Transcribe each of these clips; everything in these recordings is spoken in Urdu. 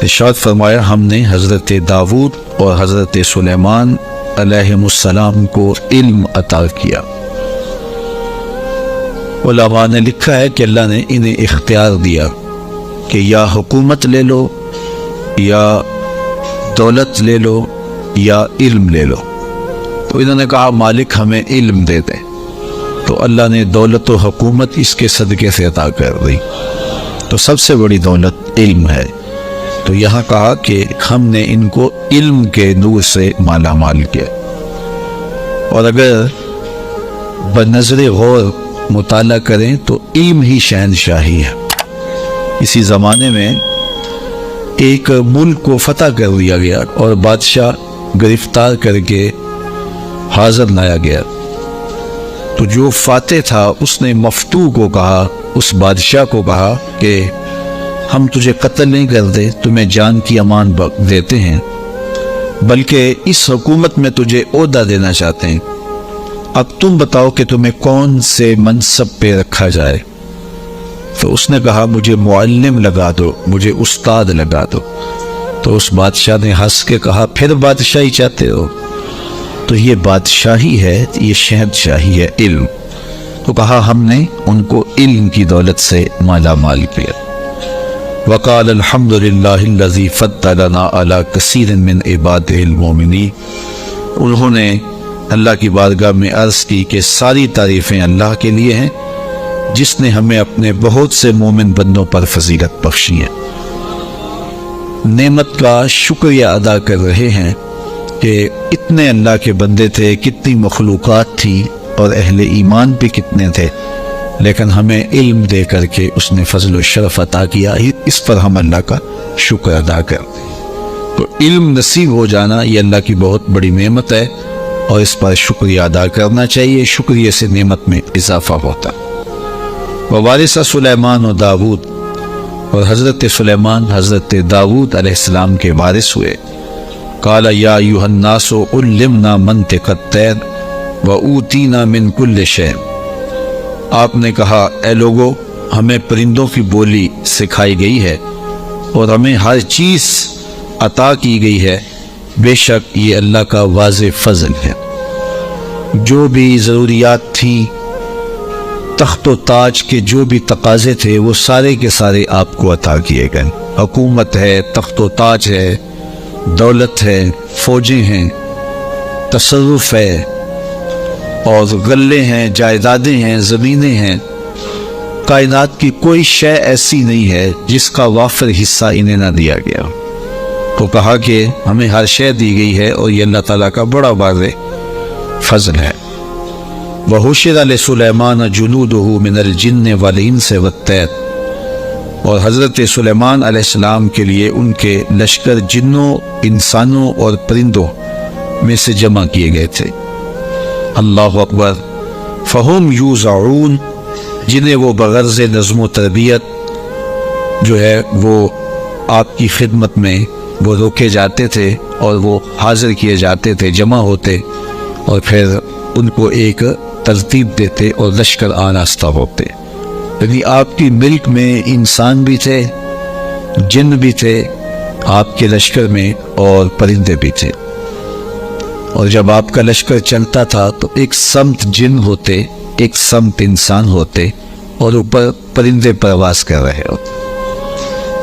ارشاد فرمایا ہم نے حضرت داؤد اور حضرت سلیمان علیہ السلام کو علم عطا کیا۔ علماء نے لکھا ہے کہ اللہ نے انہیں اختیار دیا کہ یا حکومت لے لو، یا دولت لے لو، یا علم لے لو۔ تو انہوں نے کہا مالک ہمیں علم دے دے، تو اللہ نے دولت و حکومت اس کے صدقے سے عطا کر دی۔ تو سب سے بڑی دولت علم ہے۔ تو یہاں کہا کہ ہم نے ان کو علم کے نور سے مالا مال کیا۔ اور اگر بنظر غور مطالعہ کریں تو علم ہی شہنشاہی ہے۔ اسی زمانے میں ایک ملک کو فتح کر دیا گیا اور بادشاہ گرفتار کر کے حاضر لایا گیا۔ تو جو فاتح تھا اس نے مفتو کو کہا، اس بادشاہ کو کہا کہ ہم تجھے قتل نہیں کرتے، تمہیں جان کی امان دیتے ہیں، بلکہ اس حکومت میں تجھے عہدہ دینا چاہتے ہیں۔ اب تم بتاؤ کہ تمہیں کون سے منصب پہ رکھا جائے؟ تو اس نے کہا مجھے معلم لگا دو، مجھے استاد لگا دو۔ تو اس بادشاہ نے ہنس کے کہا پھر بادشاہی چاہتے ہو؟ تو یہ بادشاہی ہے، یہ شہنشاہی ہے علم۔ تو کہا ہم نے ان کو علم کی دولت سے مالا مال کیا۔ وقال الحمد للہ الذی فضلنا علی کثیر من عبادہ المؤمنین۔ انہوں نے اللہ کی بارگاہ میں عرض کی کہ ساری تعریفیں اللہ کے لیے ہیں جس نے ہمیں اپنے بہت سے مومن بندوں پر فضیلت بخشی ہے۔ نعمت کا شکریہ ادا کر رہے ہیں کہ اتنے اللہ کے بندے تھے، کتنی مخلوقات تھی، اور اہل ایمان بھی کتنے تھے، لیکن ہمیں علم دے کر کے اس نے فضل و شرف عطا کیا، اس پر ہم اللہ کا شکر ادا کرتے ہیں۔ تو علم نصیب ہو جانا یہ اللہ کی بہت بڑی نعمت ہے، اور اس پر شکریہ ادا کرنا چاہیے، شکریہ سے نعمت میں اضافہ ہوتا۔ ووارث سلیمان و داود، اور حضرت سلیمان حضرت داود علیہ السلام کے وارث ہوئے۔ قال یا ایھا الناس علمنا منطق الطیر وأوتینا من کل شیء۔ آپ نے کہا اے لوگو، ہمیں پرندوں کی بولی سکھائی گئی ہے اور ہمیں ہر چیز عطا کی گئی ہے، بے شک یہ اللہ کا واضح فضل ہے۔ جو بھی ضروریات تھیں، تخت و تاج کے جو بھی تقاضے تھے، وہ سارے کے سارے آپ کو عطا کیے گئے۔ حکومت ہے، تخت و تاج ہے، دولت ہے، فوجیں ہیں، تصرف ہے، اور غلے ہیں، جائیدادیں ہیں، زمینیں ہیں۔ کائنات کی کوئی شے ایسی نہیں ہے جس کا وافر حصہ انہیں نہ دیا گیا۔ تو کہا کہ ہمیں ہر شے دی گئی ہے، اور یہ اللہ تعالیٰ کا بڑا واضح فضل ہے۔ وَحُشِرَ لِسُلَيْمَانَ جُنُودُهُ مِنَ الْجِنِّ وَالْإِنسِ وَالطَّيْرِ۔ اور حضرت سلیمان علیہ السلام کے لیے ان کے لشکر جنوں، انسانوں اور پرندوں میں سے جمع کیے گئے تھے۔ اللہ اکبر۔ فَهُمْ يُوزَعُونَ، جنہیں وہ بغرض نظم و تربیت جو ہے وہ آپ کی خدمت میں وہ روکے جاتے تھے، اور وہ حاضر کیے جاتے تھے، جمع ہوتے، اور پھر ان کو ایک ترتیب دیتے اور لشکر آراستہ ہوتے۔ یعنی آپ کی ملک میں انسان بھی تھے، جن بھی تھے آپ کے لشکر میں، اور پرندے بھی تھے۔ اور جب آپ کا لشکر چلتا تھا تو ایک سمت جن ہوتے، ایک سمت انسان ہوتے، اور اوپر پرندے پرواز کر رہے ہوتے۔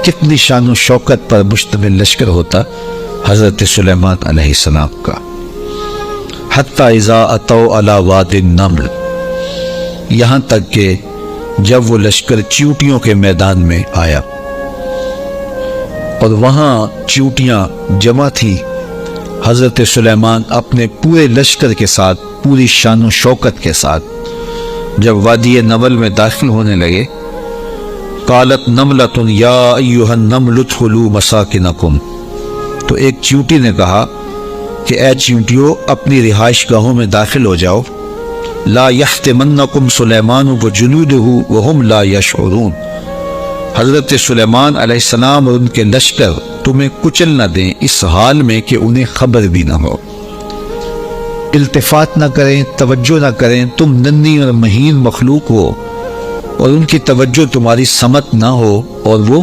کتنی شان و شوکت پر مشتمل لشکر ہوتا حضرت سلیمان علیہ السلام کا۔ حتی اذا اتوا علی واد النمل، یہاں تک کہ جب وہ لشکر چیونٹیوں کے میدان میں آیا، اور وہاں چیونٹیاں جمع تھیں، حضرت سلیمان اپنے پورے لشکر کے ساتھ، پوری شان و شوکت کے ساتھ جب وادی نمل میں داخل ہونے لگے، قالت نملۃ یا ایھا النمل ادخلوا مساکنکم، تو ایک چیونٹی نے کہا کہ اے چیونٹیوں، اپنی رہائش گاہوں میں داخل ہو جاؤ۔ لا یحطمنکم سلیمان وجنودہ وہم لا یشعرون، حضرت سلیمان علیہ السلام اور ان کے لشکر تمہیں کچل نہ دیں اس حال میں کہ انہیں خبر بھی نہ ہو، التفات نہ کریں، توجہ نہ کریں، تم ننھی اور مہین مخلوق ہو اور ان کی توجہ تمہاری سمت نہ ہو، اور وہ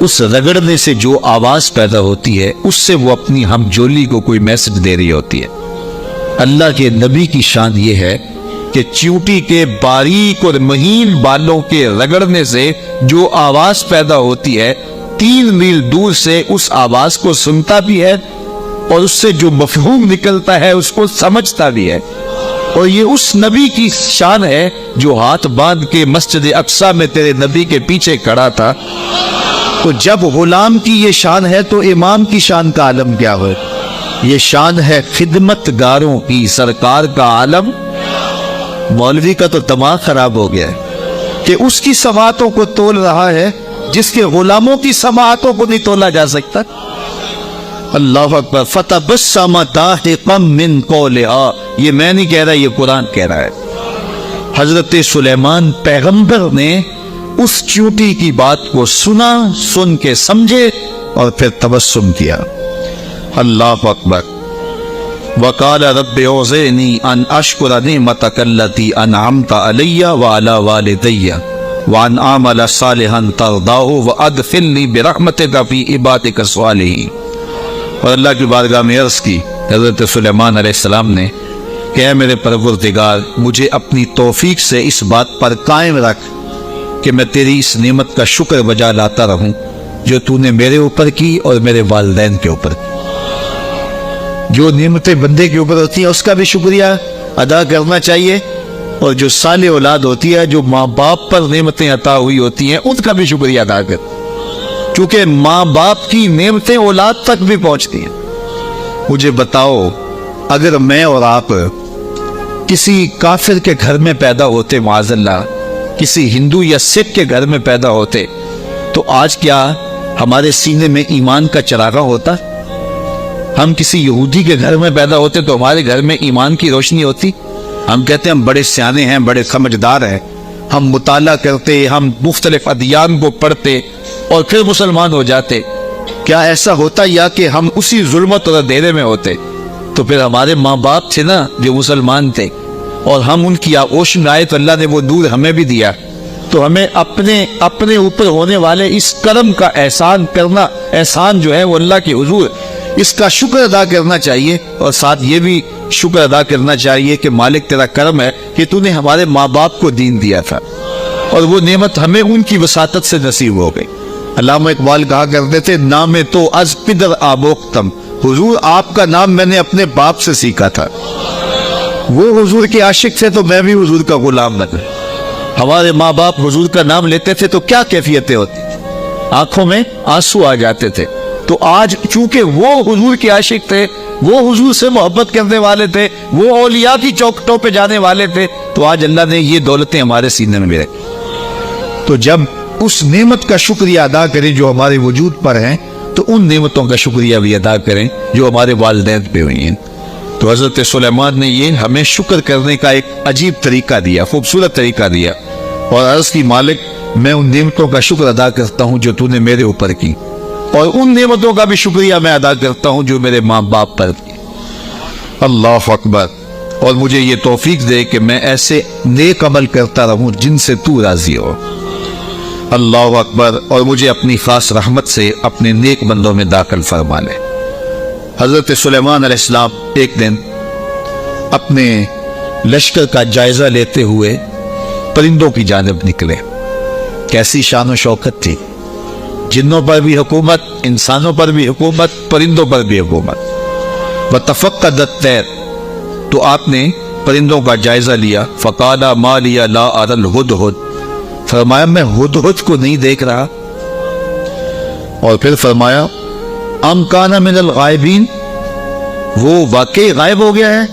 اس رگڑنے سے جو آواز پیدا ہوتی ہے اس سے وہ اپنی ہمجولی کو کوئی میسج دے رہی ہوتی ہے۔ اللہ کے نبی کی شان یہ ہے کہ چیونٹی کے باریک اور مہین بالوں کے رگڑنے سے جو آواز پیدا ہوتی ہے 3 میل دور سے اس آواز کو سنتا بھی ہے اور اس سے جو مفہوم نکلتا ہے اس کو سمجھتا بھی ہے۔ اور یہ اس نبی کی شان ہے جو ہاتھ باندھ کے مسجد اقصی میں تیرے نبی کے پیچھے کھڑا تھا۔ تو جب غلام کی یہ شان ہے تو امام کی شان کا عالم کیا ہے؟ یہ شان ہے خدمت گاروں کی سرکار کا عالم۔ مولوی کا تو دماغ خراب ہو گیا ہے کہ اس کی سماعتوں کو تول رہا ہے جس کے غلاموں کی سماعتوں کو نہیں تولا جا سکتا۔ اللہ اکبر۔ فتبسم ضاحکا من قولہا، یہ میں نہیں کہہ رہا، یہ قرآن کہہ رہا ہے۔ حضرت سلیمان پیغمبر نے اس چیونٹی کی بات کو سنا، سن کے سمجھے اور پھر تبسم کیا۔ اللہ اکبر۔ وقال رب اوزعنی ان اشکر نعمتک التی انعمت علی وعلی والدی وان اعمل صالحا ترضاہ وادخلنی برحمتک فی عبادک الصالحین۔ اور اللہ کی بارگاہ میں عرض کی حضرت سلیمان علیہ السلام نے کہ اے میرے پروردگار، مجھے اپنی توفیق سے اس بات پر قائم رکھ کہ میں تیری اس نعمت کا شکر بجا لاتا رہوں جو تو نے میرے اوپر کی اور میرے والدین کے اوپر کی۔ جو نعمتیں بندے کے اوپر ہوتی ہیں اس کا بھی شکریہ ادا کرنا چاہیے، اور جو صالح اولاد ہوتی ہے، جو ماں باپ پر نعمتیں عطا ہوئی ہوتی ہیں، ان کا بھی شکریہ ادا کر، کیونکہ ماں باپ کی نعمتیں اولاد تک بھی پہنچتی ہیں۔ مجھے بتاؤ، اگر میں اور آپ کسی کافر کے گھر میں پیدا ہوتے، معاذ اللہ کسی ہندو یا سکھ کے گھر میں پیدا ہوتے، تو آج کیا ہمارے سینے میں ایمان کا چراغاں ہوتا؟ ہم کسی یہودی کے گھر میں پیدا ہوتے تو ہمارے گھر میں ایمان کی روشنی ہوتی؟ ہم کہتے ہیں ہم بڑے سیانے ہیں، بڑے سمجھدار ہیں، ہم مطالعہ کرتے، ہم مختلف ادیان کو پڑھتے اور پھر مسلمان ہو جاتے۔ کیا ایسا ہوتا؟ یا کہ ہم اسی ظلمت اور اندھیرے میں ہوتے؟ تو پھر ہمارے ماں باپ تھے نا جو مسلمان تھے، اور ہم ان کی آغوش میں آئے تو اللہ نے وہ نور ہمیں بھی دیا۔ تو ہمیں اپنے اوپر ہونے والے اس کرم کا احسان کرنا، احسان جو ہے وہ اللہ کے حضور، اس کا شکر ادا کرنا چاہیے، اور ساتھ یہ بھی شکر ادا کرنا چاہیے کہ مالک تیرا کرم ہے کہ تو نے ہمارے ماں باپ کو دین دیا تھا، اور وہ نعمت ہمیں ان کی وساطت سے نصیب ہو گئی۔ علامہ اقبال کہا کرتے تھے، نام تو از پدر آموختم، حضور آپ کا نام میں نے اپنے باپ سے سیکھا تھا۔ وہ حضور کے عاشق تھے تو میں بھی حضور کا غلام بنا۔ ہمارے ماں باپ حضور کا نام لیتے تھے تو کیا کیفیتیں ہوتی، آنکھوں میں آنسو آ جاتے تھے۔ تو آج چونکہ وہ حضور کے عاشق تھے، وہ حضور سے محبت کرنے والے تھے، وہ اولیاء کی چوکھٹوں پہ جانے والے تھے، تو آج اللہ نے یہ دولتیں ہمارے سینے میں بھی رکھی۔ تو جب اس نعمت کا شکریہ ادا کریں جو ہمارے وجود پر ہیں، تو ان نعمتوں کا شکریہ بھی ادا کریں جو ہمارے والدین پہ ہوئی ہیں۔ تو حضرت سلیمان نے یہ ہمیں شکر کرنے کا ایک عجیب طریقہ دیا، خوبصورت طریقہ دیا، اور عرض کی مالک میں ان نعمتوں کا شکر ادا کرتا ہوں جو تو نے میرے اوپر کی، اور ان نعمتوں کا بھی شکریہ میں ادا کرتا ہوں جو میرے ماں باپ پر کی۔ اللہ اکبر۔ اور مجھے یہ توفیق دے کہ میں ایسے نیک عمل کرتا رہوں جن سے تو راضی ہو۔ اللہ اکبر۔ اور مجھے اپنی خاص رحمت سے اپنے نیک بندوں میں داخل فرما لے۔ حضرت سلیمان علیہ السلام ایک دن اپنے لشکر کا جائزہ لیتے ہوئے پرندوں کی جانب نکلے۔ کیسی شان و شوکت تھی، جنوں پر بھی حکومت، انسانوں پر بھی حکومت، پرندوں پر بھی حکومت۔ وَتَفَقَّدَ الطَّيْرَ، تو آپ نے پرندوں کا جائزہ لیا۔ فَقَالَ مَا لِيَ لَا أَرَى الْهُدْهُدْ، فرمایا میں ہدہد کو نہیں دیکھ رہا۔ اور پھر فرمایا ام کان من الغائبین، وہ واقعی غائب ہو گیا ہے۔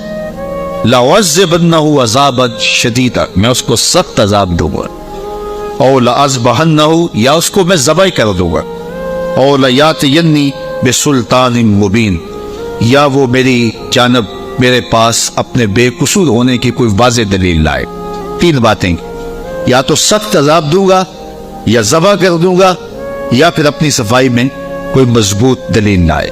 لَعَذِّبَنَّهُ عَذَابًا شَدِيدًا، میں اس کو سخت عذاب دوں گا۔ او لَأَذْبَحَنَّهُ، یا اس کو میں ذبح کر دوں گا۔ او لَيَأْتِيَنِّي بِسُلْطَانٍ مُبِينٍ، یا وہ میری جانب میرے پاس اپنے بے قصور ہونے کی کوئی واضح دلیل لائے۔ تین باتیں، یا تو سخت عذاب دوں گا، یا ذبح کر دوں گا، یا پھر اپنی صفائی میں کوئی مضبوط دلیل لائے۔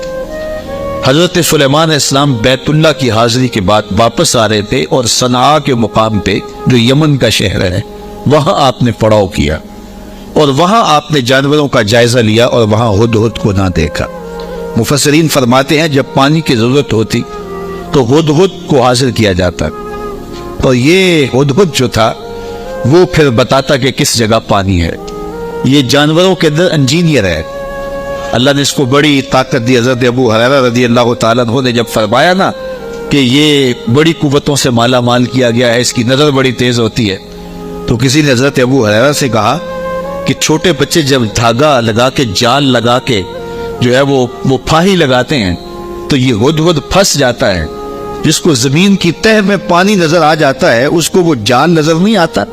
حضرت سلیمان علیہ السلام بیت اللہ کی حاضری کے بعد واپس آ رہے تھے، اور صنعاء کے مقام پہ جو یمن کا شہر ہے وہاں آپ نے پڑاؤ کیا۔ اور وہاں آپ نے جانوروں کا جائزہ لیا اور وہاں ہدہد کو نہ دیکھا۔ مفسرین فرماتے ہیں جب پانی کی ضرورت ہوتی تو ہدہد کو حاضر کیا جاتا، اور یہ ہدہد جو تھا وہ پھر بتاتا کہ کس جگہ پانی ہے۔ یہ جانوروں کے اندر انجینئر ہے، اللہ نے اس کو بڑی طاقت دی۔ حضرت ابو ہریرہ رضی اللہ تعالیٰ عنہ نے جب فرمایا نا کہ یہ بڑی قوتوں سے مالا مال کیا گیا ہے، اس کی نظر بڑی تیز ہوتی ہے، تو کسی نے حضرت ابو ہریرہ سے کہا کہ چھوٹے بچے جب دھاگا لگا کے جال لگا کے جو ہے وہ پھاہی لگاتے ہیں تو یہ ہدہد پھنس جاتا ہے، جس کو زمین کی تہ میں پانی نظر آ جاتا ہے اس کو وہ جال نظر نہیں آتا۔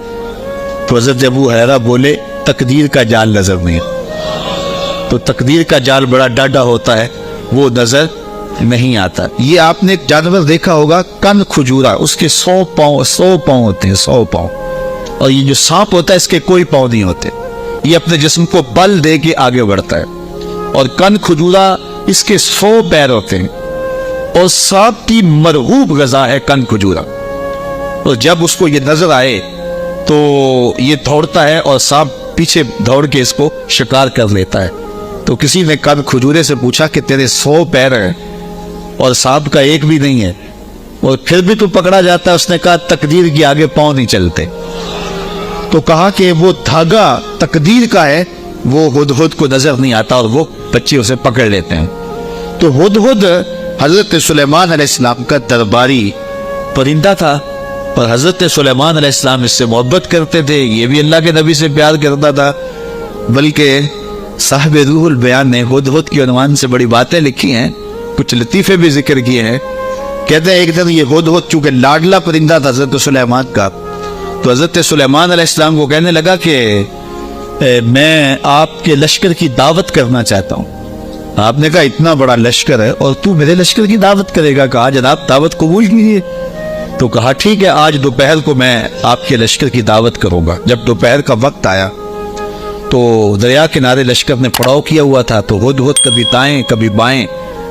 تو حضرت ابو ہریرہ بولے تقدیر کا جال نظر نہیں آتا، تو تقدیر کا جال بڑا ڈاڈا ہوتا ہے، وہ نظر نہیں آتا۔ یہ آپ نے ایک جانور دیکھا ہوگا کن کھجورا، اس کے 100 پاؤں ہوتے ہیں، 100 پاؤں، اور یہ جو سانپ ہوتا ہے اس کے کوئی پاؤں نہیں ہوتے، یہ اپنے جسم کو بل دے کے آگے بڑھتا ہے، اور کن کھجورا اس کے 100 پیر ہوتے ہیں، اور سانپ کی مرغوب غذا ہے کن کھجورا، اور جب اس کو یہ نظر آئے تو یہ دوڑتا ہے اور سانپ پیچھے دوڑ کے اس کو شکار کر لیتا ہے۔ تو کسی نے کن کھجورے سے پوچھا کہ تیرے 100 پیر ہیں اور سانپ کا ایک بھی نہیں ہے اور پھر بھی تو پکڑا جاتا ہے؟ اس نے کہا تقدیر کے آگے پاؤں نہیں چلتے۔ تو کہا کہ وہ دھاگا تقدیر کا ہے، وہ ہدہد کو نظر نہیں آتا اور وہ بچے اسے پکڑ لیتے ہیں۔ تو ہدہد حضرت سلیمان علیہ السلام کا درباری پرندہ تھا، اور حضرت سلیمان علیہ السلام اس سے محبت کرتے تھے، یہ بھی اللہ کے نبی سے پیار کرتا تھا، بلکہ صاحب روح البیان نے ہدہد کی عنوان سے بڑی باتیں لکھی ہیں، کچھ لطیفے بھی ذکر کیے ہیں۔ کہتے ہیں ایک دن یہ ہدہد چونکہ لاڈلا پرندہ تھا حضرت سلیمان کا، تو حضرت سلیمان علیہ السلام کو کہنے لگا کہ میں آپ کے لشکر کی دعوت کرنا چاہتا ہوں۔ آپ نے کہا اتنا بڑا لشکر ہے اور تو میرے لشکر کی دعوت کرے گا؟ کہا جناب دعوت قبول کیجیے۔ تو کہا ٹھیک ہے، آج دوپہر کو میں آپ کے لشکر کی دعوت کروں گا۔ جب دوپہر کا وقت آیا تو دریا کنارے لشکر نے پڑاؤ کیا ہوا تھا، تو ہدہد کبھی دائیں کبھی بائیں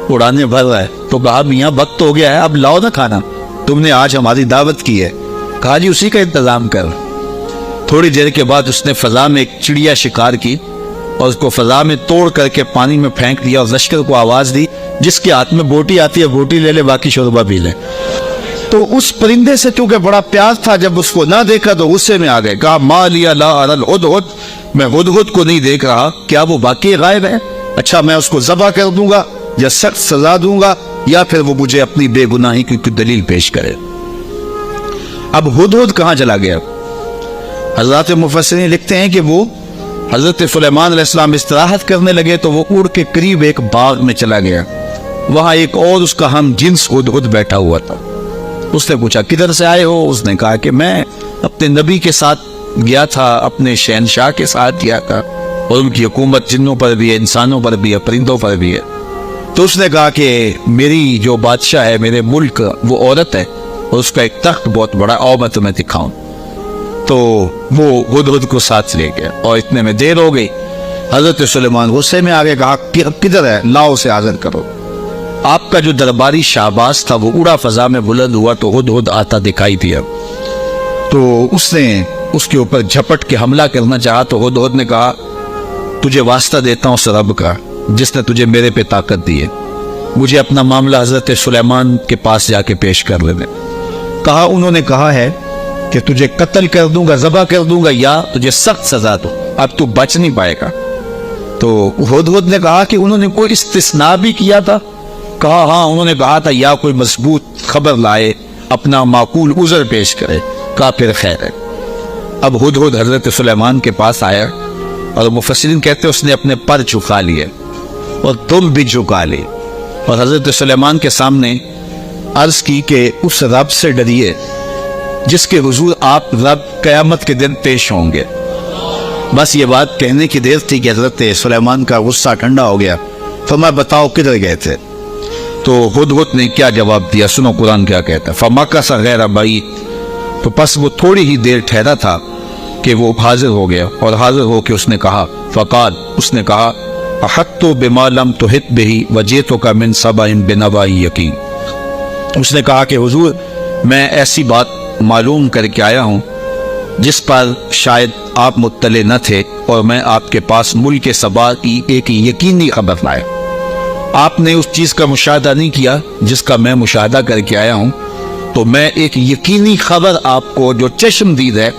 اڑانے بھر رہا ہے، تو کہا میاں وقت ہو گیا ہے، اب لاؤ نا کھانا، تم نے آج ہماری دعوت کی ہے۔ کہا جی اسی کا انتظام کر۔ تھوڑی دیر کے بعد اس نے فضا میں ایک چڑیا شکار کی اور اس کو فضا میں توڑ کر کے پانی میں پھینک دیا، اور لشکر کو آواز دی جس کے ہاتھ میں بوٹی آتی ہے بوٹی لے لے، باقی شوربہ پی لے۔ تو اس پرندے سے چونکہ بڑا پیار تھا، جب اس کو نہ دیکھا تو غصے میں آ گئے، کہا ما لیا لا اری الہدہد، میں ہدہد کو نہیں دیکھ رہا، کیا وہ واقعی غائب ہے؟ اچھا میں اس کو ذبح کر دوں گا یا سخت سزا دوں گا، یا پھر وہ مجھے اپنی بے گناہی کی دلیل پیش کرے۔ اب ہدہد کہاں چلا گیا؟ حضرات مفسرین لکھتے ہیں کہ وہ حضرت سلیمان علیہ السلام استراحت کرنے لگے تو وہ اڑ کے قریب ایک باغ میں چلا گیا، وہاں ایک اور اس کا ہم جنس ہدہد بیٹھا ہوا تھا۔ اس نے پوچھا کدھر سے آئے ہو؟ اس نے کہا کہ میں اپنے نبی کے ساتھ گیا تھا، اپنے شہنشاہ کے ساتھ گیا تھا، اور ان کی حکومت جنوں پر بھی ہے، انسانوں پر بھی ہے، پرندوں پر بھی ہے۔ تو اس نے کہا کہ میری جو بادشاہ ہے میرے ملک وہ عورت ہے، اور اس کا ایک تخت بہت بڑا، آؤ میں تمہیں دکھاؤں۔ تو وہ ہدہد کو ساتھ لے گیا، اور اتنے میں دیر ہو گئی۔ حضرت سلیمان غصے میں آگے کہا کدھر ہے؟ لاؤ اسے حاضر کرو۔ آپ کا جو درباری شہباز تھا وہ اڑا فضا میں بلند ہوا تو ہدہد آتا دکھائی دیا، تو اس نے اس کے اوپر جھپٹ کے حملہ کرنا چاہا، تو ہدہد نے کہا تجھے واسطہ دیتا ہوں اس رب کا جس نے تجھے میرے پہ طاقت دی ہے، مجھے اپنا معاملہ حضرت سلیمان کے پاس جا کے پیش کر لینے۔ کہا انہوں نے کہا ہے کہ تجھے قتل کر دوں گا، ذبح کر دوں گا، یا تجھے سخت سزا دو، اب تو بچ نہیں پائے گا۔ تو ہدہد نے کہا کہ انہوں نے کوئی استثناء بھی کیا تھا؟ کہا ہاں، انہوں نے کہا تھا یا کوئی مضبوط خبر لائے، اپنا معقول عذر پیش کرے۔ کہا پھر خیر ہے۔ اب ہدہد حضرت سلیمان کے پاس آیا، اور مفسرین کہتے ہیں اس نے اپنے پر جھکا لیے اور دم بھی جھکا لی، اور حضرت سلیمان کے سامنے عرض کی کہ اس رب سے ڈریے جس کے حضور آپ رب قیامت کے دن پیش ہوں گے۔ بس یہ بات کہنے کی دیر تھی کہ حضرت سلیمان کا غصہ ٹھنڈا ہو گیا۔ فرمایا بتاؤ کدھر گئے تھے؟ تو ہدہد نے کیا جواب دیا، سنو قرآن کیا کہتا ہے، فَمَكَثَ غَيْرَ بَعِيدٍ، تو پس وہ تھوڑی ہی دیر ٹھہرا تھا کہ وہ حاضر ہو گیا، اور حاضر ہو کے اس نے کہا فقال، اس نے کہا احطت بما لم تحط به وجئتک من سبأ بنبأ یقین، اس نے کہا کہ حضور میں ایسی بات معلوم کر کے آیا ہوں جس پر شاید آپ مطلع نہ تھے، اور میں آپ کے پاس ملک سبا کی ایک یقینی خبر لایا۔ آپ نے اس چیز کا مشاہدہ نہیں کیا جس کا میں مشاہدہ کر کے آیا ہوں، تو میں ایک یقینی خبر آپ کو جو چشم دید ہے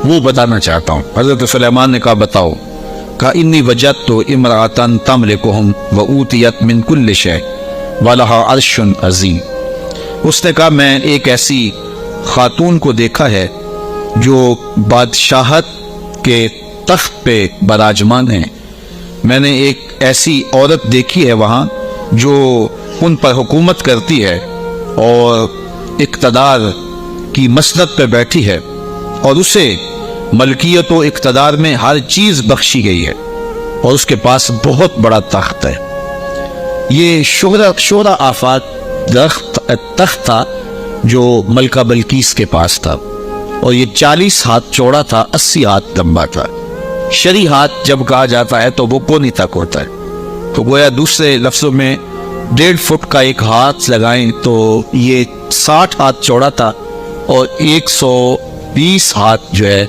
وہ بتانا چاہتا ہوں۔ حضرت سلیمان نے کہا بتاؤ۔ کہا انی وجدت امرأۃ تملکہم وأوتیت من کل شیء ولہا عرش عظیم۔ اس نے کہا میں ایک ایسی خاتون کو دیکھا ہے جو بادشاہت کے تخت پہ براجمان ہے۔ میں نے ایک ایسی عورت دیکھی ہے وہاں جو ان پر حکومت کرتی ہے اور اقتدار کی مسند پہ بیٹھی ہے، اور اسے ملکیت و اقتدار میں ہر چیز بخشی گئی ہے، اور اس کے پاس بہت بڑا تخت ہے۔ یہ شہرہ آفات تخت تھا جو ملکہ بلقیس کے پاس تھا، اور یہ 40 ہاتھ چوڑا تھا، 80 ہاتھ لمبا تھا۔ شرعی ہاتھ جب کہا جاتا ہے تو وہ کونی تک ہوتا ہے، تو گویا دوسرے لفظوں میں 1.5 فٹ کا ایک ہاتھ لگائیں تو یہ 60 ہاتھ چوڑا تھا، اور 120 ہاتھ جو ہے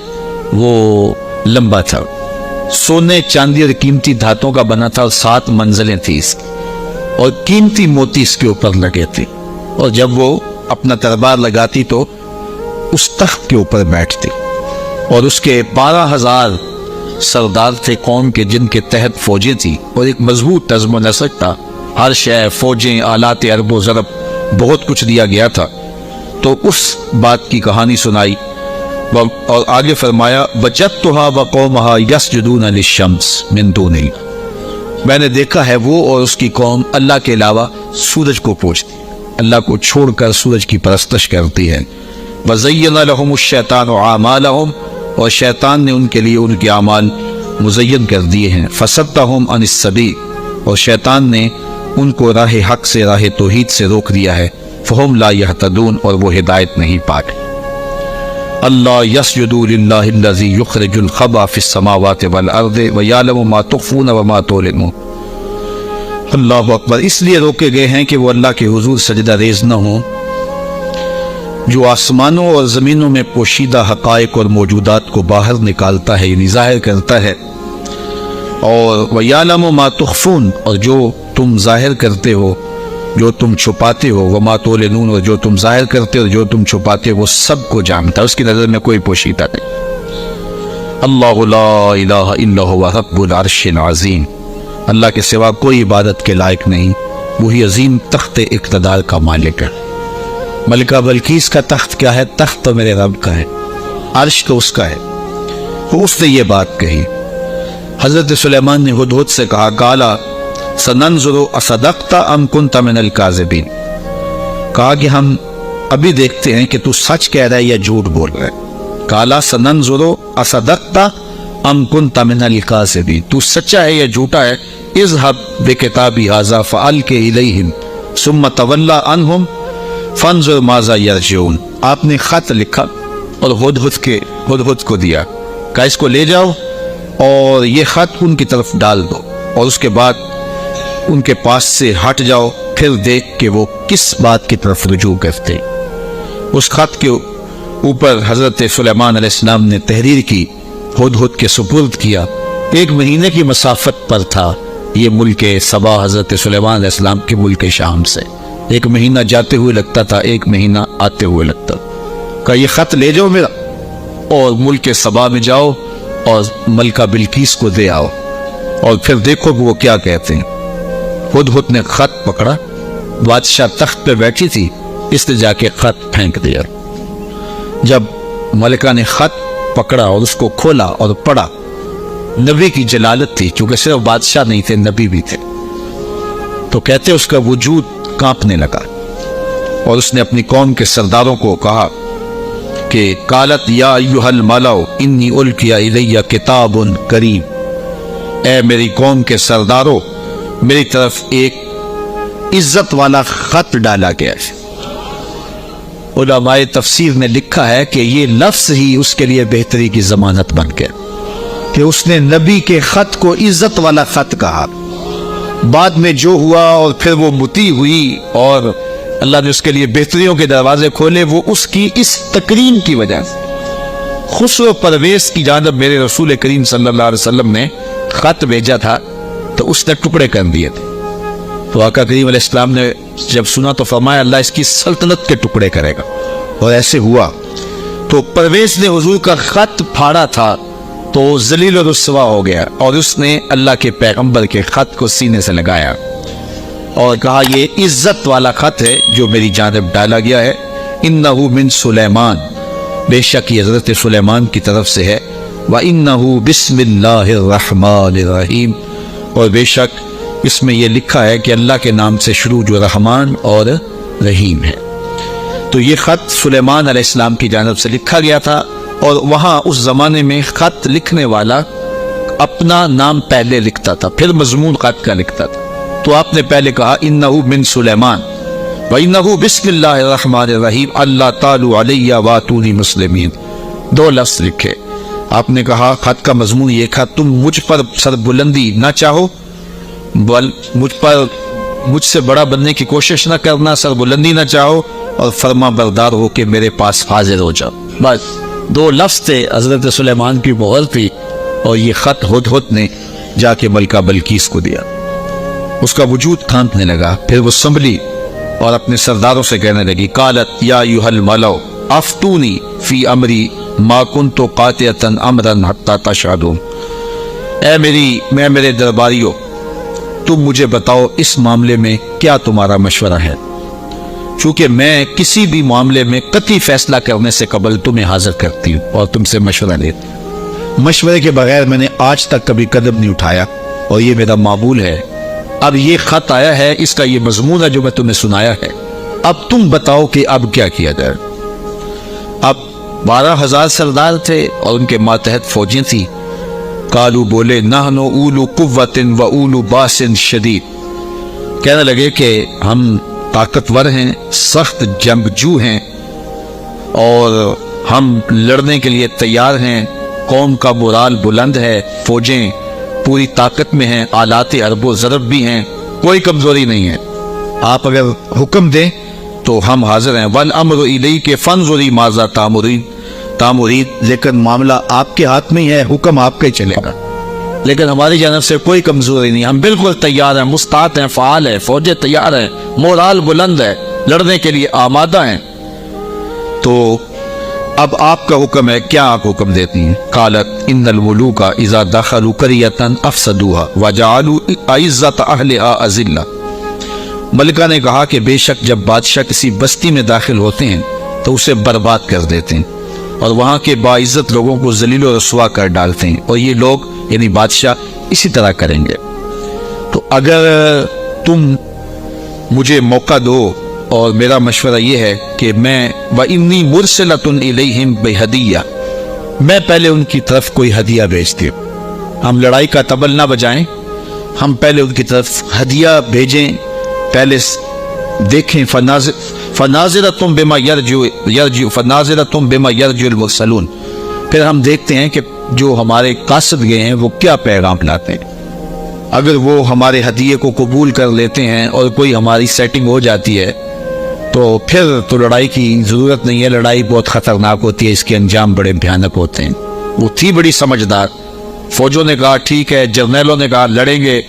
وہ لمبا تھا۔ سونے چاندی اور قیمتی دھاتوں کا بنا تھا، اور 7 منزلیں تھیں اس کی، اور قیمتی موتی اس کے اوپر لگے تھے، اور جب وہ اپنا دربار لگاتی تو اس تخت کے اوپر بیٹھتی، اور اس کے 12,000 سردار تھے قوم کے جن کے تحت فوجیں تھیں، اور ایک مضبوط نظم و نسق تھا، ہر شے فوجیں آلات ارب و ضرب بہت کچھ دیا گیا تھا۔ تو اس بات کی کہانی سنائی، اور آگے فرمایا وجدتها وقومها يسجدون للشمس من دون اللہ۔ میں نے دیکھا ہے وہ اور اس کی قوم اللہ کے علاوہ سورج کو پوجتی، اللہ کو چھوڑ کر سورج کی پرستش کرتی ہے۔ وَزَيَّنَ لَهُمُ الشَّيْطَانُ أَعْمَالَهُمْ، اور شیطان نے ان کے لیے ان کے اعمال مزین کر دیے ہیں۔ فَصَدَّهُمْ عَنِ السَّبِيلِ، اور شیطان نے ان کو راہ حق سے، راہ توحید سے روک دیا ہے۔ فَهُمْ لَا يَهْتَدُونَ، اور وہ ہدایت نہیں پاتے۔ اللہ يَسْجُدُوا لِلَّهِ الَّذِي يُخْرِجُ الْخَبْءَ فِي السَّمَاوَاتِ وَالْأَرْضِ وَيَعْلَمُ مَا تُخْفُونَ وَمَا تُعْلِنُونَ۔ اللہ اکبر۔ اس لیے روکے گئے ہیں کہ وہ اللہ کے حضور سجدہ ریز نہ ہوں، جو آسمانوں اور زمینوں میں پوشیدہ حقائق اور موجودات کو باہر نکالتا ہے، یعنی ظاہر کرتا ہے، اور وَيَعْلَمُ مَا تُخْفُونَ، اور جو تم ظاہر کرتے ہو، جو تم چھپاتے ہو، وَمَا تُعْلِنُونَ، اور جو تم ظاہر کرتے ہو، جو تم چھپاتے ہو، وہ سب کو جانتا ہے، اس کی نظر میں کوئی پوشیدہ نہیں۔ اللہ لا الہ الا هو رب العرش العظیم، اللہ کے سوا کوئی عبادت کے لائق نہیں، وہی عظیم تخت اقتدار کا مالک ہے۔ ملکہ بلقیس کا تخت کیا ہے؟ تخت تو میرے رب کا ہے، عرش تو اس کا ہے، تو اس نے یہ بات کہی۔ حضرت سلیمان نے ہدہد سے کہا قالا سننظر اصدقت ام کنت من الکاذبین، کہا کہ ہم ابھی دیکھتے ہیں کہ تو سچ کہہ رہا ہے یا جھوٹ بول رہا ہے۔ قالا سننظر اصدقت ام کنت من الکاذبین، تو سچا ہے یا جھوٹا ہے۔ اذهب بکتابی ھذا فالق الیہم ثم تولى عنہم فانظر ماذا یرجعون۔ آپ نے خط لکھا اور ہدہد کو دیا، کہا اس کو لے جاؤ اور یہ خط ان کی طرف ڈال دو، اور اس کے بعد ان کے پاس سے ہٹ جاؤ، پھر دیکھ کہ وہ کس بات کی طرف رجوع کرتے۔ اس خط کے اوپر حضرت سلیمان علیہ السلام نے تحریر کی، ہدہد کے سپرد کیا۔ 1 مہینے کی مسافت پر تھا یہ ملک سبا حضرت سلیمان علیہ السلام کے ملک شام سے۔ 1 مہینہ جاتے ہوئے لگتا تھا، 1 مہینہ آتے ہوئے لگتا تھا۔ کہا یہ خط لے جاؤ میرا، اور ملک سبا میں جاؤ اور ملکہ بلقیس کو دے آؤ، اور پھر دیکھو کہ وہ کیا کہتے ہیں۔ ہدہد نے خط پکڑا، بادشاہ تخت پہ بیٹھی تھی، اس نے جا کے خط پھینک دیا۔ جب ملکہ نے خط پکڑا اور اس کو کھولا اور پڑھا، نبی کی جلالت تھی، چونکہ صرف بادشاہ نہیں تھے، نبی بھی تھے، تو کہتے اس کا وجود کانپنے لگا، اور اس نے اپنی قوم کے سرداروں کو کہا کہ قالت یا ایھا الملأ انی القی الی کتاب کریم، اے میری قوم کے سرداروں، میری طرف ایک عزت والا خط ڈالا گیا ہے۔ علماء تفسیر نے لکھا ہے کہ یہ لفظ ہی اس کے لیے بہتری کی ضمانت بن گیا کہ اس نے نبی کے خط کو عزت والا خط کہا۔ بعد میں جو ہوا اور پھر وہ مطیع ہوئی اور اللہ نے اس کے لیے بہتریوں کے دروازے کھولے، وہ اس کی اس تکریم کی وجہ سے۔ خسرو پرویز کی جانب میرے رسول کریم صلی اللہ علیہ وسلم نے خط بھیجا تھا تو اس نے ٹکڑے کر دیے تھے. تو آقا کریم علیہ السلام نے جب سنا تو فرمایا اللہ اس کی سلطنت کے ٹکڑے کرے گا، اور ایسے ہوا. تو پرویز نے حضور کا خط پھاڑا تھا تو ذلیل و رسوا ہو گیا، اور اس نے اللہ کے پیغمبر کے خط کو سینے سے لگایا اور کہا یہ عزت والا خط ہے جو میری جانب ڈالا گیا ہے. انہو من سلیمان، بے شک یہ حضرت سلیمان کی طرف سے ہے. وَإِنَّهُ بِسْمِ اللَّهِ الرَّحْمَٰنِ الرَّحِيمِ، اور بے شک اس میں یہ لکھا ہے کہ اللہ کے نام سے شروع جو رحمان اور رحیم ہے. تو یہ خط سلیمان علیہ السلام کی جانب سے لکھا گیا تھا، اور وہاں اس زمانے میں خط لکھنے والا اپنا نام پہلے لکھتا تھا پھر مضمون خط کا لکھتا تھا. تو آپ نے پہلے کہا انہو من سلیمان وَإِنَّهُ بِسْمِ اللَّهِ الرَّحْمَٰنِ الرَّحِيمِ اللہ تعالیٰ علیہ وَاتُونِی مُسْلِمِین، 2 لفظ لکھے. آپ نے کہا خط کا مضمون یہ تھا تم مجھ پر سربلندی نہ چاہو، مجھ سے بڑا بننے کی کوشش نہ کرنا، سربلندی نہ چاہو، اور فرما بردار ہو کے میرے پاس حاضر ہو جاؤ. بس 2 لفظ تھے، حضرت سلیمان کی مہر تھی، اور یہ خط ہدہد نے جا کے ملکہ بلقیس کو دیا. اس کا وجود کانپنے لگا، پھر وہ سنبھلی اور اپنے سرداروں سے کہنے لگی قالت یا ایھا الملؤ افتونی فی امری ما کنت قاطعۃ امرا حتی تشہدون، میرے درباریوں تم مجھے بتاؤ اس معاملے میں کیا تمہارا مشورہ ہے، چونکہ میں کسی بھی معاملے میں قطعی فیصلہ کرنے سے قبل تمہیں حاضر کرتی ہوں اور تم سے مشورہ لیتی ہوں. مشورے کے بغیر میں نے آج تک کبھی قدم نہیں اٹھایا، اور یہ میرا معمول ہے. اب یہ خط آیا ہے، اس کا یہ مضمون ہے جو میں تمہیں سنایا ہے، اب تم بتاؤ کہ اب کیا کیا جائے. اب 12,000 سردار تھے اور ان کے ماتحت فوجیں تھیں. قالو بولے نحن اولو قوت و اولو باس شدید، کہنے لگے کہ ہم طاقتور ہیں، سخت جنگجو ہیں، اور ہم لڑنے کے لیے تیار ہیں. قوم کا مورال بلند ہے، فوجیں پوری طاقت میں ہیں، آلات حرب و ضرب بھی ہیں، کوئی کمزوری نہیں ہے. آپ اگر حکم دیں تو ہم حاضر ہیں. والامر الیک فانظری ماذا تامرین، لیکن معاملہ آپ کے ہاتھ میں ہی ہے، حکم آپ کا ہی چلے گا. لیکن ہماری جانب سے کوئی کمزوری نہیں، ہم بالکل تیار ہیں، مستعد ہیں، فعال ہیں، فوجیں تیار ہیں، مورال بلند ہے، لڑنے کے لیے آمادہ ہیں. تو اب آپ کا حکم ہے، کیا آپ حکم دیتی ہیں؟ قالت ان الملوک اذا دخلوا قریۃ افسدوها وجعلوا اعزۃ اہلها اذلہ، ملکہ نے کہا کہ بے شک جب بادشاہ کسی بستی میں داخل ہوتے ہیں تو اسے برباد کر دیتے ہیں اور وہاں کے باعزت لوگوں کو ذلیل و رسوا کر ڈالتے ہیں، اور یہ لوگ یعنی بادشاہ اسی طرح کریں گے. تو اگر تم مجھے موقع دو، اور میرا مشورہ یہ ہے کہ میں وَإِنِّي مُرْسِلَةٌ إِلَيْهِمْ بِهَدِيَّةٍ، میں پہلے ان کی طرف کوئی ہدیہ بھیجتی ہوں. ہم لڑائی کا طبل نہ بجائیں، ہم پہلے ان کی طرف ہدیہ بھیجیں، پہلے دیکھیں. فَنَاظِرَةٌ بِمَا يَرْجِعُ الْمُرْسَلُونَ، پھر ہم دیکھتے ہیں کہ جو ہمارے قاصد گئے ہیں وہ کیا پیغام لاتے ہیں. اگر وہ ہمارے ہدیے کو قبول کر لیتے ہیں اور کوئی ہماری سیٹنگ ہو جاتی ہے تو پھر تو لڑائی کی ضرورت نہیں ہے. لڑائی بہت خطرناک ہوتی ہے، اس کے انجام بڑے بھیانک ہوتے ہیں. وہ تھی بڑی سمجھدار. فوجوں نے کہا ٹھیک ہے، جرنیلوں نے کہا لڑیں گے،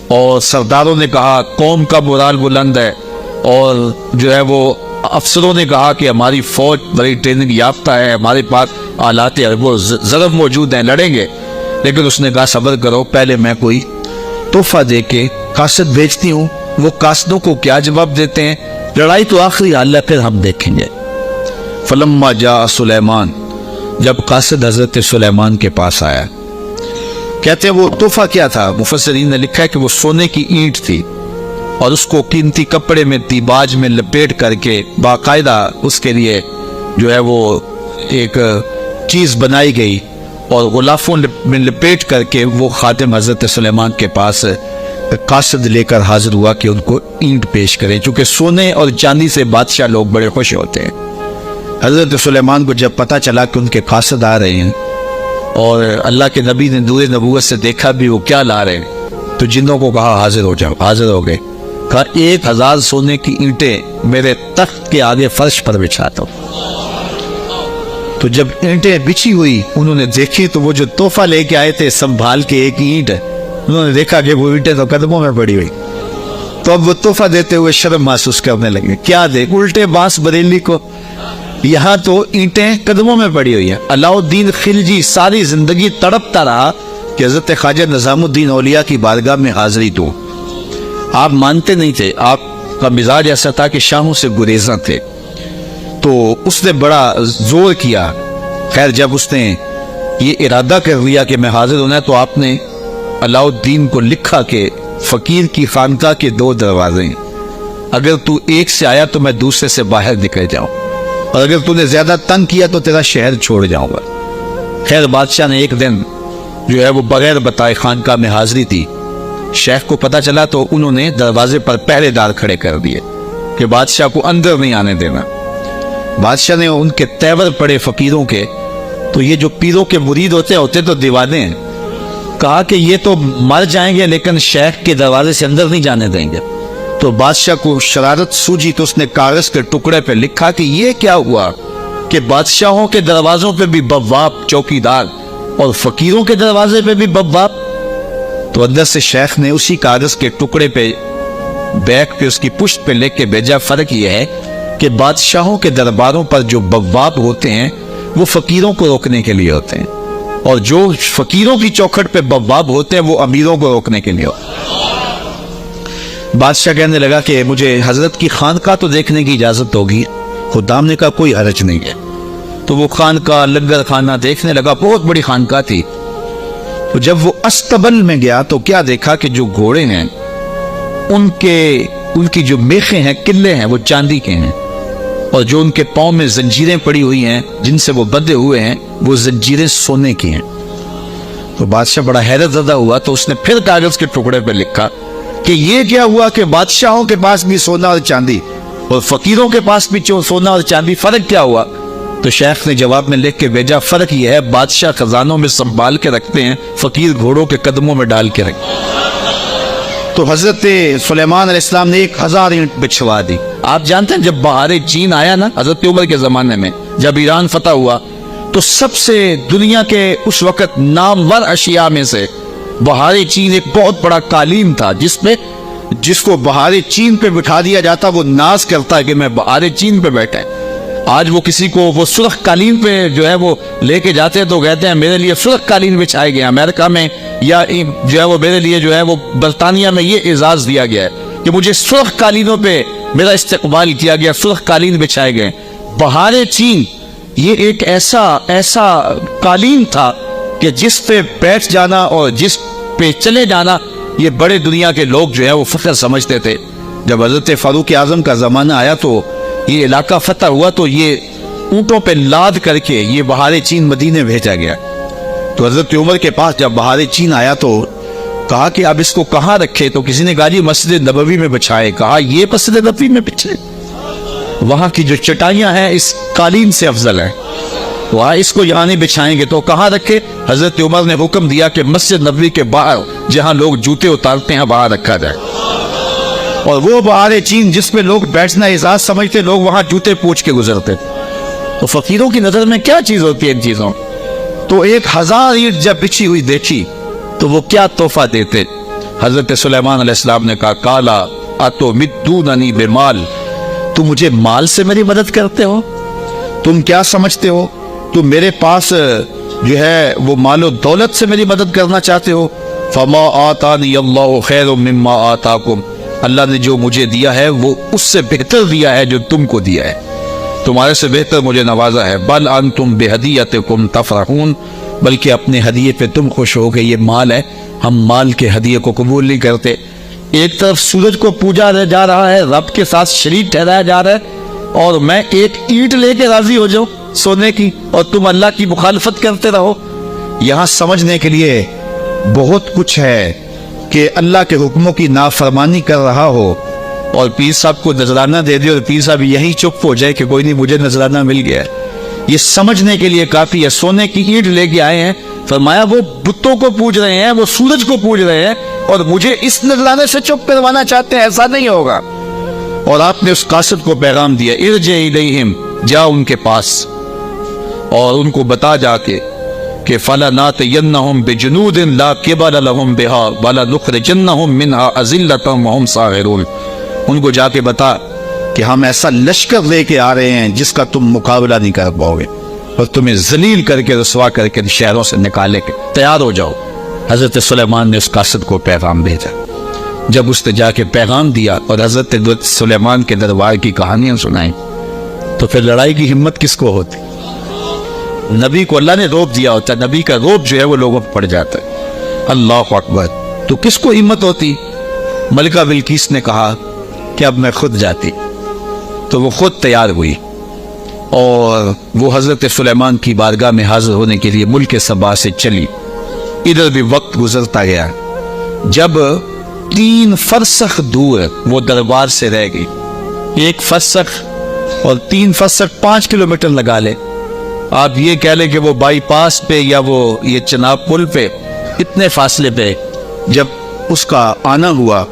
اور سرداروں نے کہا قوم کا مورال بلند ہے، اور جو ہے وہ افسروں نے کہا کہ ہماری فوج بڑی ٹریننگ یافتہ ہے، ہمارے پاس آلات حرب و ضرب موجود ہیں، لڑیں گے. لیکن اس نے کہا صبر کرو، پہلے میں کوئی تحفہ دے کے قاصد بھیجتی ہوں. وہ قاصدوں کو کیا جواب دیتے ہیں؟ لڑائی تو آخری حال ہے، پھر ہم دیکھیں گے. فلما جاء سلیمان، جب قاصد حضرت سلیمان کے پاس آیا، کہتے ہیں وہ تحفہ کیا تھا؟ مفسرین نے لکھا ہے کہ وہ سونے کی اینٹ تھی، اور اس کو قیمتی کپڑے میں دیباج میں لپیٹ کر کے باقاعدہ اس کے لیے جو ہے وہ ایک چیز بنائی گئی، اور غلافوں میں لپیٹ کر کے وہ خادم حضرت سلیمان کے پاس قاصد لے کر حاضر ہوا کہ ان کو اینٹ پیش کریں، چونکہ سونے اور چاندی سے بادشاہ لوگ بڑے خوش ہوتے ہیں. حضرت سلیمان کو جب پتہ چلا کہ ان کے قاصد آ رہے ہیں، اور اللہ کے نبی نے نور نبوت سے دیکھا بھی وہ کیا لا رہے ہیں، تو جنوں کو کہا حاضر ہو جاؤ. حاضر ہو گئے. کہا 1000 سونے کی اینٹیں میرے تخت کے آگے فرش پر بچھا دو. تو جب اینٹیں بچھی ہوئی انہوں نے دیکھی تو وہ جو تحفہ لے کے آئے تھے سنبھال کے ایک اینٹ، انہوں نے دیکھا کہ وہ اینٹیں تو قدموں میں پڑی ہوئی، تو اب وہ تحفہ دیتے ہوئے شرم محسوس کرنے لگے، کیا دیکھ الٹے باس بریلی کو، یہاں تو اینٹیں قدموں میں پڑی ہوئی ہیں۔ علاؤ الدین خلجی ساری زندگی تڑپتا رہا کہ حضرت خواجہ نظام الدین اولیاء کی بارگاہ میں حاضری دوں۔ آپ مانتے نہیں تھے، آپ کا مزاج ایسا تھا کہ شاہوں سے گریزاں تھے، تو اس نے بڑا زور کیا۔ خیر جب اس نے یہ ارادہ کر لیا کہ میں حاضر ہونا ہے تو آپ نے علاؤ الدین کو لکھا کہ فقیر کی خانقاہ کے 2 دروازے ہیں، اگر تو ایک سے آیا تو میں دوسرے سے باہر نکل جاؤں، اور اگر تو نے زیادہ تنگ کیا تو تیرا شہر چھوڑ جاؤں گا۔ خیر بادشاہ نے ایک دن جو ہے وہ بغیر بتائے خانقاہ میں حاضری دی، شیخ کو پتا چلا تو انہوں نے دروازے پر پہرے دار کھڑے کر دیے کہ بادشاہ کو اندر نہیں آنے دینا۔ بادشاہ نے ان کے تیور پڑے فقیروں کے، تو یہ جو پیروں کے مرید ہوتے تو دیوانے ہیں، کہا کہ یہ تو مر جائیں گے لیکن شیخ کے دروازے سے اندر نہیں جانے دیں گے۔ تو بادشاہ کو شرارت سوجی تو اس نے کاغذ کے ٹکڑے پہ لکھا کہ یہ کیا ہوا کہ بادشاہوں کے دروازوں پہ بھی بواب چوکیدار اور فقیروں کے دروازے پہ بھی بواب۔ تو اندر سے شیخ نے اسی کاغذ کے ٹکڑے پہ بیک پہ اس کی پشت پہ لکھ کے بھیجا، فرق یہ ہے کہ بادشاہوں کے درباروں پر جو بواب ہوتے ہیں وہ فقیروں کو روکنے کے لیے ہوتے ہیں، اور جو فقیروں کی چوکھٹ پہ بواب ہوتے ہیں وہ امیروں کو روکنے کے لیے ہوتے ہیں۔ بادشاہ کہنے لگا کہ مجھے حضرت کی خانقاہ تو دیکھنے کی اجازت ہوگی۔ خدام نے کہا کوئی حرج نہیں ہے۔ تو وہ خانقاہ لنگر خانہ دیکھنے لگا، بہت بڑی خانقاہ تھی۔ تو جب وہ استبل میں گیا تو کیا دیکھا کہ جو گھوڑے ہیں ان کی جو میخیں ہیں، قلعے ہیں، وہ چاندی کے ہیں، اور جو ان کے پاؤں میں زنجیریں پڑی ہوئی ہیں جن سے وہ بندھے ہوئے ہیں وہ زنجیریں سونے کی ہیں۔ تو بادشاہ بڑا حیرت زدہ ہوا، تو اس نے پھر کاغذ کے ٹکڑے پہ لکھا کہ یہ کیا ہوا کہ بادشاہوں کے پاس بھی سونا اور چاندی اور فقیروں کے پاس بھی سونا اور چاندی، فرق کیا ہوا؟ تو شیخ نے جواب میں لکھ کے بھیجا، فرق یہ ہے بادشاہ خزانوں میں سنبھال کے رکھتے ہیں، فقیر گھوڑوں کے قدموں میں ڈال کے رکھتے ہیں۔ تو حضرت سلیمان علیہ السلام نے 1000 اینٹ بچھوا دی۔ آپ جانتے ہیں جب بہار چین آیا نا حضرت عمر کے زمانے میں، جب ایران فتح ہوا تو سب سے دنیا کے اس وقت نامور اشیاء میں سے بہار چین ایک بہت بڑا قالین تھا، جس کو بہار چین پہ بٹھا دیا جاتا وہ ناز کرتا ہے کہ میں بہار چین پہ بیٹھا ہے۔ آج وہ کسی کو وہ سرخ قالین پہ جو ہے وہ لے کے جاتے ہیں تو کہتے ہیں میرے لیے سرخ قالین بچھائے گئے، امریکہ میں یا جو ہے وہ میرے لیے جو ہے وہ برطانیہ میں یہ اعزاز دیا گیا ہے کہ مجھے سرخ قالینوں پہ میرا استقبال کیا گیا، سرخ قالین بچھائے گئے۔ بہار چین یہ ایک ایسا قالین تھا کہ جس پہ بیٹھ جانا اور جس پہ چلے جانا یہ بڑے دنیا کے لوگ جو ہے وہ فخر سمجھتے تھے۔ جب حضرت فاروق اعظم کا زمانہ آیا تو یہ علاقہ فتح ہوا تو یہ اونٹوں پہ لاد کر کے یہ بہار چین مدینے بھیجا گیا۔ تو حضرت عمر کے پاس جب بہار چین آیا تو کہا کہ اب اس کو کہاں رکھے؟ تو کسی نے کہا جی مسجد نبوی میں بچھائے۔ کہا یہ مسجد نبوی میں بچھائے، وہاں کی جو چٹائیاں ہیں اس قالین سے افضل ہیں، وہاں اس کو یہاں نہیں بچھائیں گے۔ تو کہاں رکھے؟ حضرت عمر نے حکم دیا کہ مسجد نبوی کے باہر جہاں لوگ جوتے اتارتے ہیں وہاں رکھا جائے، اور وہ بہار چین جس پہ لوگ بیٹھنا اعزاز سمجھتے لوگ وہاں جوتے پوچھ کے گزرتے۔ تو فقیروں کی نظر میں کیا چیز ہوتی ہے ان چیزوں؟ تو 1000 اینٹ جب بچھی ہوئی دیکھی تو وہ کیا تحفہ دیتے؟ حضرت سلیمان علیہ السلام نے کہا کالا اتمدوننی بمال، تم مجھے مال سے میری مدد کرتے ہو؟ تم کیا سمجھتے ہو تم میرے پاس جو ہے وہ مال و دولت سے میری مدد کرنا چاہتے ہو؟ فما آتانی اللہ خیر مما آتاکم، اللہ نے جو مجھے دیا ہے وہ اس سے بہتر دیا ہے جو تم کو دیا ہے، تمہارے سے بہتر مجھے نوازا ہے۔ بل انتم بہدیتکم تفرحون، بلکہ اپنے ہدیے پہ تم خوش ہو کہ یہ مال ہے، ہم مال کے ہدیے کو قبول نہیں کرتے۔ ایک طرف سورج کو پوجا جا رہا ہے، رب کے ساتھ شریک ٹھہرایا جا رہا ہے، اور میں ایک اینٹ لے کے راضی ہو جاؤں سونے کی اور تم اللہ کی مخالفت کرتے رہو۔ یہاں سمجھنے کے لیے بہت کچھ ہے کہ اللہ کے حکموں کی نافرمانی کر رہا ہو اور پیر صاحب کو نذرانہ دے دے اور پیر صاحب یہی چپ ہو جائے کہ کوئی نہیں مجھے نذرانہ مل گیا ہے، یہ سمجھنے کے لیے کافی ہے۔ سونے کی اینٹ لے کے آئے ہیں، فرمایا وہ بتوں کو پوج رہے ہیں، وہ سورج کو پوج رہے ہیں، اور مجھے اس نذرانے سے چپ کروانا چاہتے ہیں، ایسا نہیں ہوگا۔ اور آپ نے اس قاصد کو پیغام دیا ارجع الیہم، جاؤ ان کے پاس، اور ان کو بتا جا کے کہ فَلَنَاتِيَنَّهُمْ بِجُنُودٍ لَا قِبَلَ لَهُمْ بِهَا وَلَنُخْرِجَنَّهُمْ مِنْهَا أَذِلَّةً وَهُمْ صَاغِرُونَ، ان کو جا کے بتا کہ ہم ایسا لشکر لے کے آ رہے ہیں جس کا تم مقابلہ نہیں کر پاؤ گے، اور تمہیں ذلیل کر کے رسوا کر کے شہروں سے نکالے کے تیار ہو جاؤ۔ حضرت سلیمان نے اس قاصد کو پیغام بھیجا۔ جب اس نے جا کے پیغام دیا اور حضرت سلیمان کے دربار کی کہانیاں سنائیں تو پھر لڑائی کی ہمت کس کو ہوتی؟ نبی کو اللہ نے روب دیا ہوتا ہے، نبی کا روب جو ہے وہ لوگوں پر پڑ جاتا ہے۔ اللہ اکبر، تو کس کو ہمت ہوتی؟ ملکہ بلقیس نے کہا کہ اب میں خود جاتی، تو وہ خود تیار ہوئی اور وہ حضرت سلیمان کی بارگاہ میں حاضر ہونے کے لیے ملک سبا سے چلی۔ ادھر بھی وقت گزرتا گیا، جب 3 فرسخ دور وہ دربار سے رہ گئی، 1 فرسخ اور 3 فرسخ 5 کلومیٹر لگا لے، آپ یہ کہہ لیں کہ وہ بائی پاس پہ یا وہ یہ چناب پل پہ اتنے فاصلے پہ جب اس کا آنا ہوا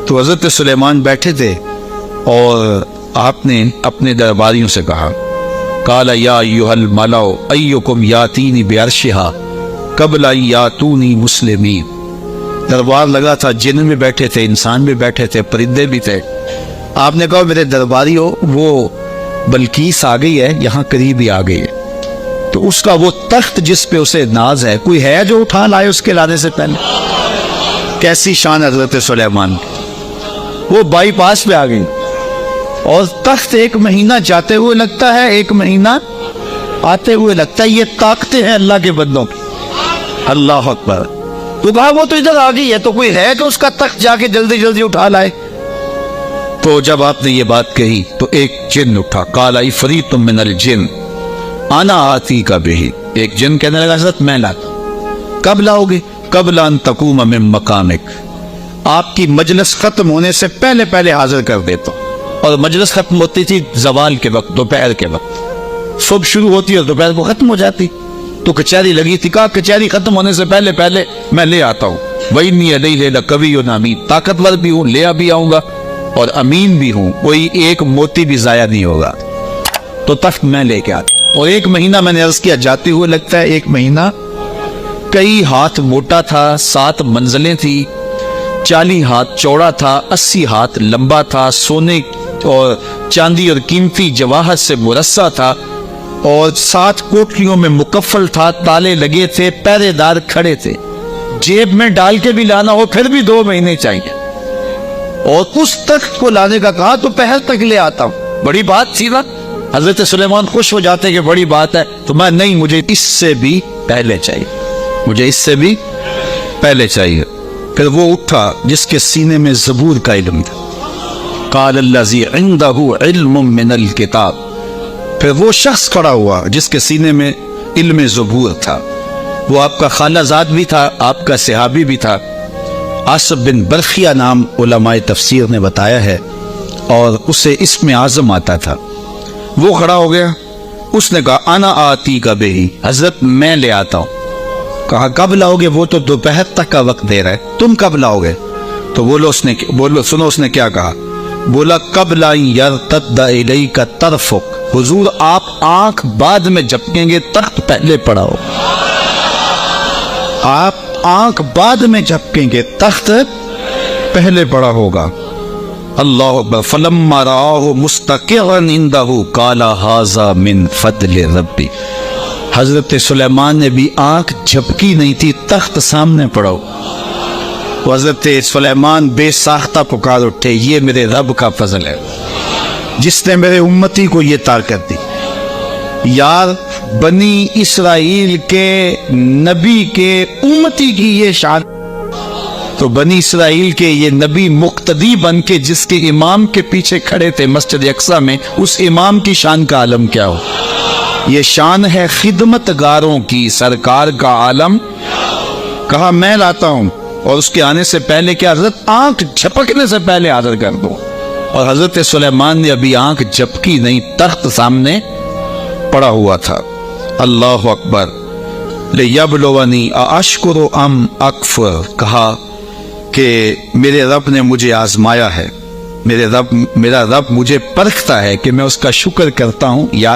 تو حضرت سلیمان بیٹھے تھے اور آپ نے اپنے درباریوں سے کہا، قال یا ایھا الملأ ایکم یاتینی بعرشھا قبل ان یاتونی مسلمین۔ دربار لگا تھا، جن میں بیٹھے تھے، انسان بھی بیٹھے تھے، پرندے بھی تھے۔ آپ نے کہا میرے درباریوں، وہ بلقیس آ گئی ہے، یہاں قریب ہی آ گئی ہے، تو اس کا وہ تخت جس پہ اسے ناز ہے، کوئی ہے جو اٹھا لائے اس کے لانے سے پہلے؟ کیسی شان حضرت سلیمان کی، وہ بائی پاس پہ آ گئی اور تخت 1 مہینہ جاتے ہوئے لگتا ہے، 1 مہینہ آتے ہوئے لگتا ہے۔ یہ طاقتیں ہیں اللہ کے بندوں کی۔ اللہ اکبر، تو کہا وہ تو ادھر آ گئی ہے، تو کوئی ہے کہ اس کا تخت جا کے جلدی جلدی اٹھا لائے؟ تو جب آپ نے یہ بات کہی تو ایک جن اٹھا، قال عفریت من الجن انا آتیک بہ، ایک جن کہنے لگا حضرت میں لاتا۔ کب لاؤ گے؟ قبل ان تقوم من مقامک، آپ کی مجلس ختم ہونے سے پہلے پہلے حاضر کر دیتا ہوں۔ اور مجلس ختم ہوتی تھی زوال کے وقت، دوپہر کے وقت، صبح شروع ہوتی اور دوپہر کو ختم ہو جاتی، تو کچہری لگی تھی، کہا کچہری ختم ہونے سے پہلے پہلے میں لے آتا ہوں۔ وَإِنِّي عَلَيْهِ لَقَوِيٌّ أَمِينٌ، طاقتور بھی ہوں، لے بھی آؤں گا، اور امین بھی ہوں، کوئی ایک موتی بھی ضائع نہیں ہوگا، تو تخت میں لے کے آتا۔ اور 1 مہینہ میں نے عرض کیا جاتے ہوئے لگتا ہے، 1 مہینہ کئی ہاتھ موٹا تھا، 7 منزلیں تھی، 40 ہاتھ چوڑا تھا، 80 ہاتھ لمبا تھا، سونے اور چاندی اور قیمتی جواہر سے مرصع تھا، اور 7 کوٹریوں میں مکفل تھا، تالے لگے تھے، پہرے دار کھڑے تھے، جیب میں ڈال کے بھی لانا ہو پھر بھی 2 مہینے چاہیے۔ اور اس تخت کو لانے کا کہا تو پہر تک لے آتا ہوں، بڑی بات تھی نا۔ حضرت سلیمان خوش ہو جاتے کہ بڑی بات ہے، تو میں نہیں، مجھے اس سے بھی پہلے چاہیے، مجھے اس سے بھی پہلے چاہیے۔ پھر وہ اٹھا جس کے سینے میں زبور کا علم تھا، قال الذی عندہ علم من الکتاب، پھر وہ شخص کھڑا ہوا جس کے سینے میں علم زبور تھا، وہ آپ کا خالہ زاد بھی تھا، آپ کا صحابی بھی تھا، عاصب بن برخیہ نام علماء تفسیر نے بتایا ہے، اور اسے اسم اعظم آتا تھا۔ وہ کھڑا ہو گیا، اس نے کہا انا آتی کا بہی، حضرت میں لے آتا ہوں۔ کہا کب لاؤ گے؟ وہ تو دوپہر تک کا وقت دے رہا ہے، تم کب لاؤ گے؟ تو سنو اس نے کیا کہا، بولا قبل ان یرتد الیک طرفک، حضور آپ آنکھ بعد میں جھپکیں گے، تخت پہلے پڑا ہو، آپ آنکھ بعد میں جھپکیں گے، تخت پہلے پڑا ہوگا۔ اللہ اکبر، فلما رآہ مستقرا عندہ قال ھذا من فضل ربی، حضرت سلیمان نے بھی آنکھ جھپکی نہیں تھی، تخت سامنے پڑا ہو۔ حضرت سلیمان بے ساختہ پکار اٹھے، یہ میرے رب کا فضل ہے جس نے میرے امتی کو یہ طاقت دی۔ یار بنی اسرائیل کے نبی کے امتی کی یہ شان، تو بنی اسرائیل کے یہ نبی مقتدی بن کے جس کے امام کے پیچھے کھڑے تھے مسجد اقصی میں، اس امام کی شان کا عالم کیا ہو؟ یہ شان ہے خدمت گاروں کی، سرکار کا عالم۔ کہا میں لاتا ہوں، اور اس کے آنے سے پہلے کیا حضرت آنکھ جھپکنے سے پہلے حاضر کر دو۔ اور حضرت سلیمان نے ابھی آنکھ جھپکی نہیں، تخت سامنے پڑا ہوا تھا۔ اللہ اکبر، لیبلونی ااشکر ام اکفر، کہا کہ میرے رب نے مجھے آزمایا ہے، میرا رب مجھے پرکھتا ہے کہ میں اس کا شکر کرتا ہوں یا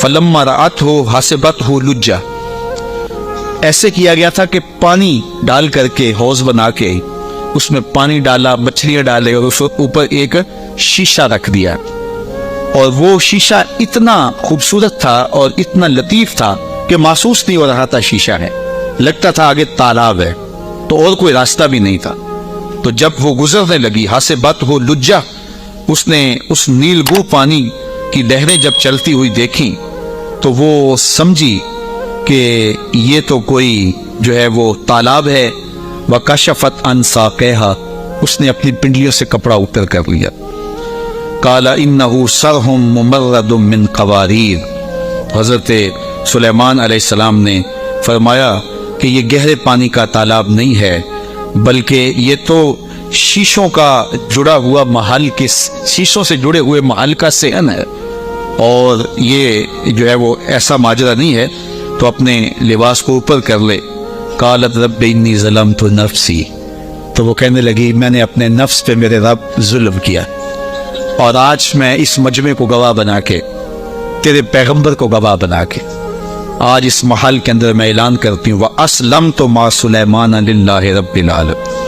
فلما رأته حسبته لجہ، ایسے کیا گیا تھا کہ پانی ڈال کر کے حوض بنا کے اس میں پانی ڈالا، مچھلیاں ڈالے اور اس اوپر ایک شیشہ رکھ دیا، اور وہ شیشہ اتنا خوبصورت تھا اور اتنا لطیف تھا کہ محسوس نہیں ہو رہا تھا شیشہ ہے، لگتا تھا آگے تالاب ہے، تو اور کوئی راستہ بھی نہیں تھا۔ تو جب وہ گزرنے لگی حسبته لجہ، اس نے اس نیلگوں پانی کی لہریں جب چلتی ہوئی دیکھی تو وہ سمجھی کہ یہ تو کوئی جو ہے وہ تالاب ہے۔ وَكَشَفَتْ عَنْ سَاقَيْهَا، اس نے اپنی پنڈلیوں سے کپڑا اوپر کر لیا۔ قَالَ إِنَّهُ صَرْحٌ مُمَرَّدٌ مِّن قَوَارِيرَ، حضرت سلیمان علیہ السلام نے فرمایا کہ یہ گہرے پانی کا تالاب نہیں ہے، بلکہ یہ تو شیشوں کا جڑا ہوا محل کے شیشوں سے جڑے ہوئے محل کا صحن ہے، اور یہ جو ہے وہ ایسا ماجرا نہیں ہے، تو اپنے لباس کو اوپر کر لے۔ قالت رب انی ظلمت نفسی، تو وہ کہنے لگی میں نے اپنے نفس پہ میرے رب ظلم کیا، اور آج میں اس مجمع کو گواہ بنا کے، تیرے پیغمبر کو گواہ بنا کے آج اس محل کے اندر میں اعلان کرتی ہوں وَأَسْلَمْتُ مَعَ سُلَيْمَانَ لِلَّهِ رَبِّ الْعَالَمِينَ،